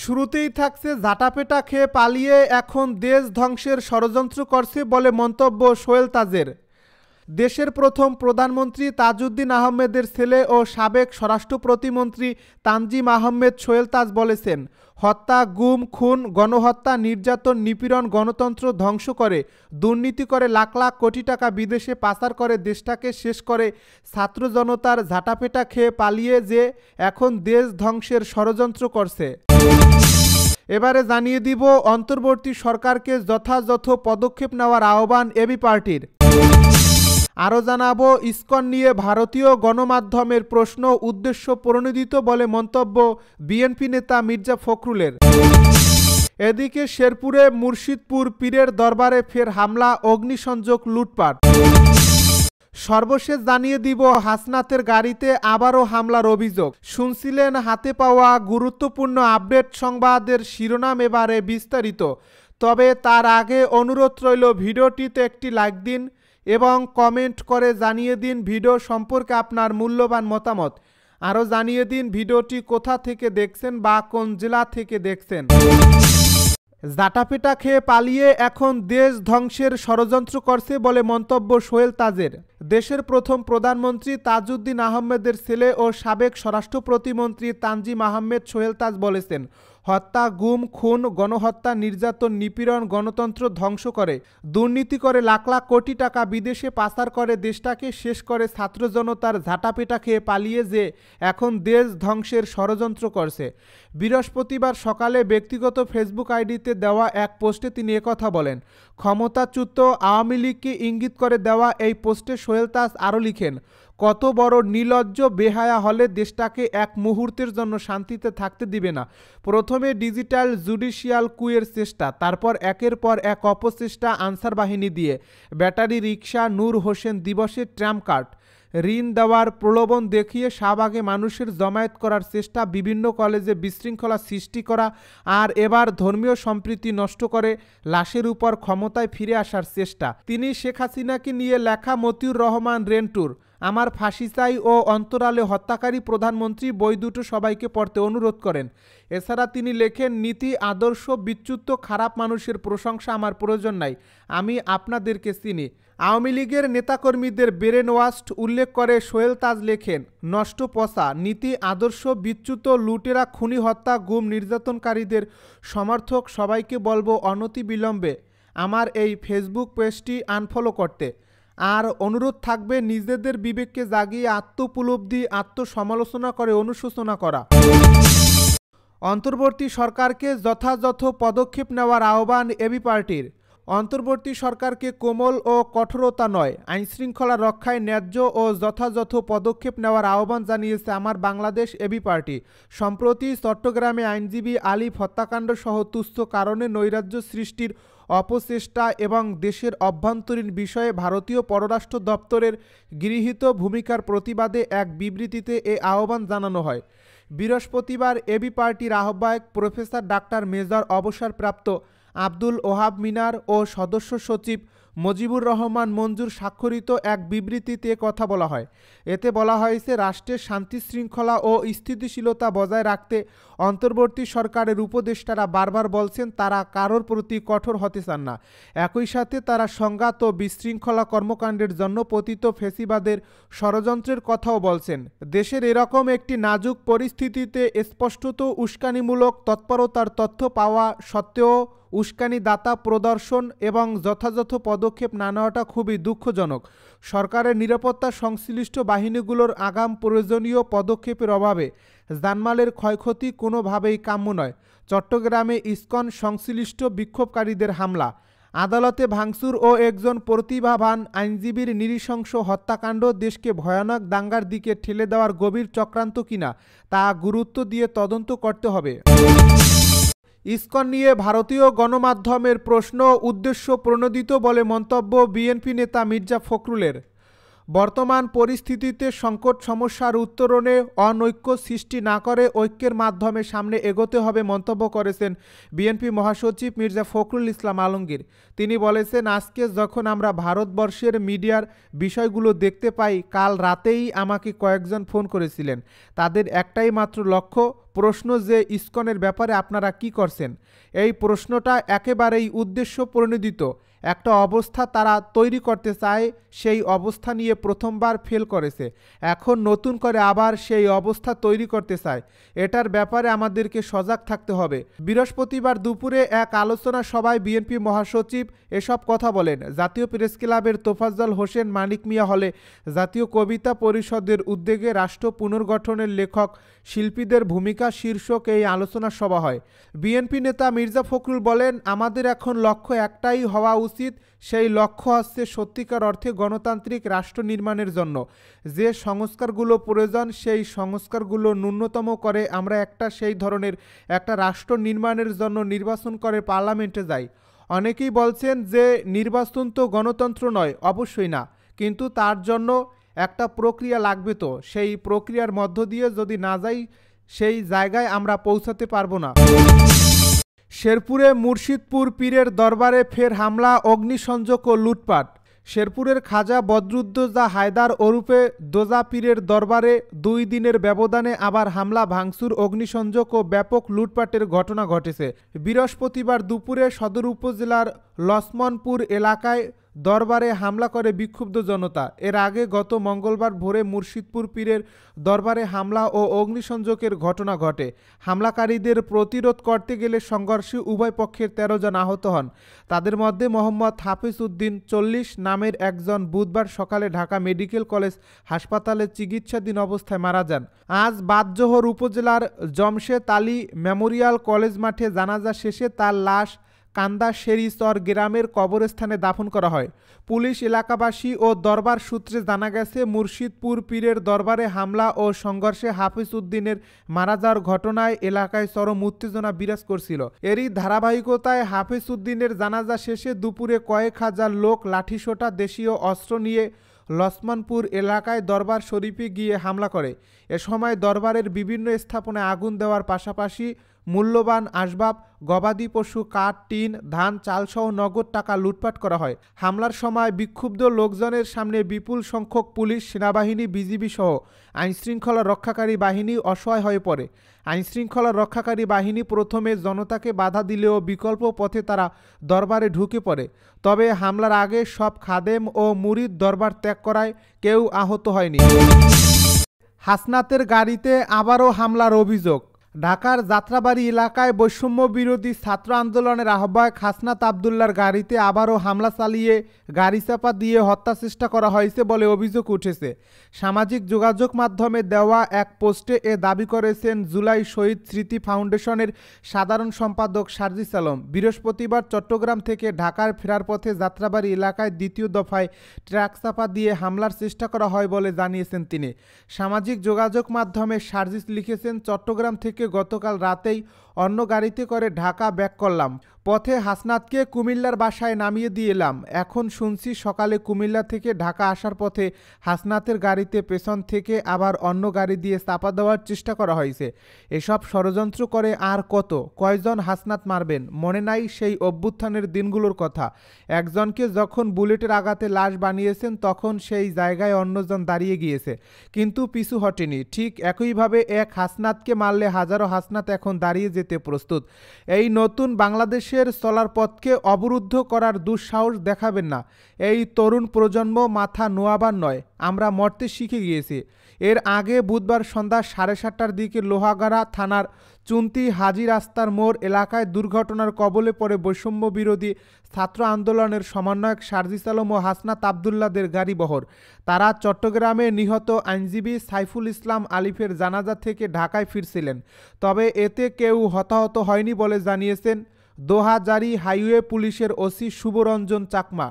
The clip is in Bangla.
শুরুতেই থাকছে ঝাঁটাপেটা খেয়ে পালিয়ে এখন দেশ ধ্বংসের ষড়যন্ত্র করছে বলে মন্তব্য সোহেল তাজের। দেশের প্রথম প্রধানমন্ত্রী তাজউদ্দিন আহমেদের ছেলে ও সাবেক স্বরাষ্ট্র প্রতিমন্ত্রী তানজিম আহমেদ সোহেল তাজ বলেছেন, হত্যা, গুম, খুন, গণহত্যা, নির্যাতন, নিপীড়ন, গণতন্ত্র ধ্বংস করে, দুর্নীতি করে, লাখ লাখ কোটি টাকা বিদেশে পাচার করে দেশটাকে শেষ করে ছাত্র জনতার ঝাঁটাপেটা খেয়ে পালিয়ে যে এখন দেশ ধ্বংসের ষড়যন্ত্র করছে। এবারে জানিয়ে দিব অন্তর্বর্তী সরকারকে যথাযথ পদক্ষেপ নেওয়ার আহ্বান এবি পার্টির। আরও জানাবো ইসকন নিয়ে ভারতীয় গণমাধ্যমের প্রশ্ন উদ্দেশ্য প্রণোদিত বলে মন্তব্য বিএনপি নেতা মির্জা ফখরুলের। এদিকে শেরপুরে মুর্শিদপুর পীরের দরবারে ফের হামলা, অগ্নিসংযোগ, লুটপাট। সর্বশেষ জানিয়ে দিব হাসনাতের গাড়িতে আবারও হামলার অভিযোগ। শুনছিলেন হাতে পাওয়া গুরুত্বপূর্ণ আপডেট সংবাদের শিরোনাম, এবারে বিস্তারিত। তবে তার আগে অনুরোধ রইল ভিডিওটিতে একটি লাইক দিন এবং কমেন্ট করে জানিয়ে দিন ভিডিও সম্পর্কে আপনার মূল্যবান মতামত। আরও জানিয়ে দিন ভিডিওটি কোথা থেকে দেখছেন বা কোন জেলা থেকে দেখছেন। ঝাঁটাপেটা খেয়ে পালিয়ে এখন দেশ ধ্বংসের ষড়যন্ত্র করছে বলে মন্তব্য সোহেল তাজের। দেশের প্রথম প্রধানমন্ত্রী তাজউদ্দিন আহমেদের ছেলে ও সাবেক স্বরাষ্ট্র প্রতিমন্ত্রী তানজিম আহমেদ সোহেল তাজ বলেছেন, হত্যা, গুম, খুন, গণহত্যা, নির্যাতন, নিপীড়ন, গণতন্ত্র ধ্বংস করে, দুর্নীতি করে, লাখ লাখ কোটি টাকা বিদেশে পাচার করে দেশটাকে শেষ করে ছাত্র জনতার ঝাঁটাপেটা খেয়ে পালিয়ে যে এখন দেশ ধ্বংসের ষড়যন্ত্র করছে। বৃহস্পতিবার সকালে ব্যক্তিগত ফেসবুক আইডিতে দেওয়া এক পোস্টে তিনি একথা বলেন। ক্ষমতাচ্যুত আওয়ামী লীগকে ইঙ্গিত করে দেওয়া এই পোস্টে সোহেল তাজ আরও লিখেন, কত বড় নির্লজ্জ বেহায়া হলে দেশটাকে এক মুহূর্তের জন্য শান্তিতে থাকতে দিবে না। প্রথমে ডিজিটাল জুডিশিয়াল কুয়ের চেষ্টা, তারপর একের পর এক অপচেষ্টা আনসার বাহিনী দিয়ে, ব্যাটারি রিকশা, নূর হোসেন দিবসের ট্রাম কার্ড, ঋণ দেওয়ার প্রলোভন দেখিয়ে শাহবাগে মানুষের জমায়েত করার চেষ্টা, বিভিন্ন কলেজে বিশৃঙ্খলা সৃষ্টি করা, আর এবার ধর্মীয় সম্প্রীতি নষ্ট করে লাশের উপর ক্ষমতায় ফিরে আসার চেষ্টা। তিনি শেখ হাসিনাকে নিয়ে লেখা মতিউর রহমান রেন্টুর আমার ফাঁসি চাই ও অন্তরালে হত্যাকারী প্রধানমন্ত্রী বই দুটো সবাইকে পড়তে অনুরোধ করেন। এছাড়া তিনি লেখেন, নীতি, আদর্শ বিচ্যুত খারাপ মানুষের প্রশংসা আমার প্রয়োজন নাই, আমি আপনাদেরকে চিনি। আওয়ামী লীগের নেতাকর্মীদের ব্রেন ওয়াশড উল্লেখ করে সোহেল তাজ লেখেন, নষ্ট পচা নীতি, আদর্শ বিচ্যুত, লুটেরা, খুনি, হত্যা, গুম, নির্যাতনকারীদের সমর্থক সবাইকে বলবো অনতিবিলম্বে আমার এই ফেসবুক পেজটি আনফলো করতে। আর অনুরোধ থাকবে নিজেদের বিবেককে জাগিয়ে আত্মোপলব্ধি, আত্মসমালোচনা করে অনুশোচনা করা। অন্তর্বর্তী সরকারকে যথাযথ পদক্ষেপ নেওয়ার আহ্বান এবি পার্টির। অন্তর্বর্তী সরকারকে কোমল ও কঠোরতা নয়, আইনশৃঙ্খলা রক্ষায় ন্যায্য ও যথাযথ পদক্ষেপ নেওয়ার আহ্বান জানিয়েছে আমার বাংলাদেশ এবি পার্টি। সম্প্রতি চট্টগ্রামে আইনজীবী আলিফ হত্যাকাণ্ড সহ তুচ্ছ কারণে নৈরাজ্য সৃষ্টির অপচেষ্টা এবং দেশের অভ্যন্তরীণ বিষয়ে ভারতীয় পররাষ্ট্র দপ্তরের গৃহীত ভূমিকার প্রতিবাদে এক বিবৃতিতে এ আহ্বান জানানো হয়। বৃহস্পতিবার এবি পার্টির আহ্বায়ক প্রফেসর ডাক্তার মেজর অবসরপ্রাপ্ত আব্দুল ওহাব মিনার ও সদস্য সচিব মজিবুর রহমান মঞ্জুর স্বাক্ষরিত এক বিবৃতিতে কথা বলা হয়। এতে বলা হয়েছে, রাষ্ট্রের শান্তি শৃঙ্খলা ও স্থিতিশীলতা বজায় রাখতে অন্তর্বর্তী সরকারের উপদেষ্টারা বারবার বলছেন তারা কারোর প্রতি কঠোর হতে চান না। একই সাথে তারা সংঘাত ও বিশৃঙ্খলা কর্মকাণ্ডের জন্য পতিত ফ্যাসিবাদের ষড়যন্ত্রের কথাও বলছেন। দেশের এরকম একটি নাজুক পরিস্থিতিতে স্পষ্টত উস্কানিমূলক তৎপরতার তথ্য পাওয়া সত্ত্বেও উস্কানি দাতা প্রদর্শন এবং যথাযথ পদক্ষেপ না নেওয়াটা খুবই দুঃখজনক। সরকারের নিরাপত্তা সংশ্লিষ্ট বাহিনীগুলোর আগাম প্রয়োজনীয় পদক্ষেপের অভাবে জানমালের ক্ষয়ক্ষতি কোনোভাবেই কাম্য নয়। চট্টগ্রামে ইসকন সংশ্লিষ্ট বিক্ষোভকারীদের হামলা, আদালতে ভাঙচুর ও একজন প্রতিভাবান আইনজীবীর নৃশংস হত্যাকাণ্ড দেশকে ভয়ানক দাঙ্গার দিকে ঠেলে দেওয়ার গভীর চক্রান্ত কিনা তা গুরুত্ব দিয়ে তদন্ত করতে হবে। ইসকন নিয়ে ভারতীয় গণমাধ্যমের প্রশ্ন উদ্দেশ্য প্রণোদিত বলে মন্তব্য বিএনপি নেতা মির্জা ফখরুলের। বর্তমান পরিস্থিতিতে সংকট সমস্যার উত্তরণে অনৈক্য সৃষ্টি না করে ঐক্যের মাধ্যমে সামনে এগোতে হবে মন্তব্য করেছেন বিএনপি মহাসচিব মির্জা ফখরুল ইসলাম আলমগীর। তিনি বলেছেন, আজকে যখন আমরা ভারতবর্ষের মিডিয়ার বিষয়গুলো দেখতে পাই, কাল রাতেই আমাকে কয়েকজন ফোন করেছিলেন। তাদের একটাই মাত্র লক্ষ্য, প্রশ্ন যে ইসকনের ব্যাপারে আপনারা কি করছেন। এই প্রশ্নটা একেবারেই উদ্দেশ্য প্রণোদিত একটা অবস্থা তারা তৈরি করতে চায়। সেই অবস্থা নিয়ে প্রথমবার ফেল করেছে, এখন নতুন করে আবার সেই অবস্থা তৈরি করতে চায়। এটার ব্যাপারে আমাদেরকে সজাগ থাকতে হবে। বৃহস্পতিবার দুপুরে এক আলোচনা সভায় বিএনপি মহাসচিব এসব কথা বলেন। জাতীয় প্রেস ক্লাবের তোফাজ্জল হোসেন মানিক মিয়া হলে জাতীয় কবিতা পরিষদের উদ্যোগে রাষ্ট্র পুনর্গঠনের লেখক শিল্পীদের ভূমিকা শীর্ষক এই আলোচনা সভা হয়। বিএনপি নেতা মির্জা ফখরুল বলেন, আমাদের এখন লক্ষ্য একটাই হওয়া উচিত, সেই লক্ষ্য হচ্ছে সত্যিকার অর্থে গণতান্ত্রিক রাষ্ট্র নির্মাণের জন্য যে সংস্কারগুলো প্রয়োজন, সেই সংস্কারগুলো ন্যূনতম করে আমরা সেই ধরনের একটা রাষ্ট্র নির্মাণের জন্য নির্বাচন করে পার্লামেন্টে যাই। অনেকেই বলছেন যে নির্বাচন তো গণতন্ত্র নয়। অবশ্যই না, কিন্তু তার জন্য একটা প্রক্রিয়া লাগবে। তো সেই প্রক্রিয়ার মধ্য দিয়ে যদি না যাই, সেই জায়গায় আমরা পৌঁছাতে পারবো না। শেরপুরে মুর্শিদপুর পীরের দরবারে ফের হামলা, অগ্নিসংযোগ ও লুটপাট। শেরপুরের খাজা বদরুদ্দোজা হায়দার ওরফে দোজা পীরের দরবারে 2 দিনের ব্যবধানে আবার হামলা, ভাঙচুর, অগ্নিসংযোগ ও ব্যাপক লুটপাটের ঘটনা ঘটেছে। বৃহস্পতিবার দুপুরে সদর উপজেলার লছমনপুর এলাকায় দরবারে হামলা করে বিক্ষুব্ধ জনতা। এর আগে গত মঙ্গলবার ভোরে মুর্শিদপুর পীরের দরবারে হামলা ও অগ্নিসংযোগের ঘটনা ঘটে। হামলাকারীদের প্রতিরোধ করতে গেলে সংঘর্ষে উভয় পক্ষের 13 জন আহত হন। তাদের মধ্যে মোহাম্মদ হাফিজ উদ্দিন 40 নামের একজন বুধবার সকালে ঢাকা মেডিকেল কলেজ হাসপাতালে চিকিৎসাধীন অবস্থায় মারা যান। আজ বাদজোহর উপজেলার জমশেদ আলী মেমোরিয়াল কলেজ মাঠে জানাজা শেষে তার লাশ কান্দা শেরিচর গ্রামের কবরস্থানে দাফন করা হয়। পুলিশ, এলাকাবাসী ও দরবার সূত্রে জানা গেছে, মুর্শিদপুর পীরের দরবারে হামলা ও সংঘর্ষে হাফিজ উদ্দিনের মারা যাওয়ার ঘটনায় এলাকায় চরম উত্তেজনা বিরাজ করছিল। এরই ধারাবাহিকতায় হাফিজ উদ্দিনের জানাজা শেষে দুপুরে কয়েক হাজার লোক লাঠিসোঁটা, দেশীয় অস্ত্র নিয়ে লছমনপুর এলাকায় দরবার শরীফে গিয়ে হামলা করে। এ সময় দরবারের বিভিন্ন স্থাপনায় আগুন দেওয়ার পাশাপাশি মূল্যবান আসবাব, গবাদি পশু, কাঠ, টিন, ধান, চালসহ নগদ টাকা লুটপাট করা হয়। হামলার সময় বিক্ষুব্ধ লোকজনের সামনে বিপুল সংখ্যক পুলিশ, সেনাবাহিনী, বিজিবি সহ আইনশৃঙ্খলা রক্ষাকারী বাহিনী অসহায় হয়ে পড়ে। আইনশৃঙ্খলা রক্ষাকারী বাহিনী প্রথমে জনতাকে বাধা দিলেও বিকল্প পথে তারা দরবারে ঢুকে পড়ে। তবে হামলার আগে সব খাদেম ও মুরিদ দরবার ত্যাগ করায় কেউ আহত হয়নি। হাসনাতের গাড়িতে আবারও হামলার অভিযোগ। ঢাকার যাত্রাবাড়ি এলাকায় বৈষম্য বিরোধী ছাত্র আন্দোলনের আহ্বায়ক হাসনাত আবদুল্লার গাড়িতে আবারও হামলা চালিয়ে গাড়ি চাপা দিয়ে হত্যা চেষ্টা করা হয়েছে বলে অভিযোগ উঠেছে। সামাজিক যোগাযোগ মাধ্যমে দেওয়া এক পোস্টে এ দাবি করেছেন জুলাই শহীদ স্মৃতি ফাউন্ডেশনের সাধারণ সম্পাদক সার্জিস আলম। বৃহস্পতিবার চট্টগ্রাম থেকে ঢাকার ফেরার পথে যাত্রাবাড়ি এলাকায় দ্বিতীয় দফায় ট্রাক চাপা দিয়ে হামলার চেষ্টা করা হয় বলে জানিয়েছেন তিনি। সামাজিক যোগাযোগ মাধ্যমে সার্জিস লিখেছেন, চট্টগ্রাম থেকে গতকাল রাতেই অন্য গাড়িতে করে ঢাকা ব্যাক করলাম। পথে হাসনাতকে কুমিল্লার বাসায় নামিয়ে দিয়ে এলাম। এখন শুনছি সকালে কুমিল্লা থেকে ঢাকা আসার পথে হাসনাতের গাড়িতে পেছন থেকে আবার অন্য গাড়ি দিয়ে চাপা দেওয়ার চেষ্টা করা হয়েছে। এসব ষড়যন্ত্র করে আর কয়জন হাসনাত মারবেন? মনে নাই সেই অভ্যুত্থানের দিনগুলোর কথা? একজনকে যখন বুলেটের আঘাতে লাশ বানিয়েছেন তখন সেই জায়গায় অন্যজন দাঁড়িয়ে গিয়েছে, কিন্তু পিছু হটেনি। ঠিক একইভাবে এক হাসনাতকে মারলে হাজারো হাসনাত এখন দাঁড়িয়ে যেতে প্রস্তুত। এই নতুন বাংলাদেশের চলার পথকে অবরুদ্ধ করার দুঃসাহস দেখাবেন না। এই তরুণ প্রজন্ম মাথা নোয়াবার নয়, আমরা মরতে শিখে গিয়েছি। এর আগে বুধবার সন্ধ্যা 7:30টার দিকে লোহাগাড়া থানার চুন্তি হাজি রাস্তার মোড় এলাকায় দুর্ঘটনার কবলে পড়ে বৈষম্য বিরোধী ছাত্র আন্দোলনের সমন্বয়ক সার্জিস আলম ও হাসনাত আবদুল্লাদের গাড়িবহর। তারা চট্টগ্রামে নিহত আইনজীবী সাইফুল ইসলাম আলিফের জানাজা থেকে ঢাকায় ফিরছিলেন। তবে এতে কেউ হতাহত হয়নি বলে জানিয়েছেন দোহাজারী হাইওয়ে পুলিশের ওসি শুভরঞ্জন চাকমা।